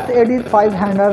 S&P 500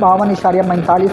52.45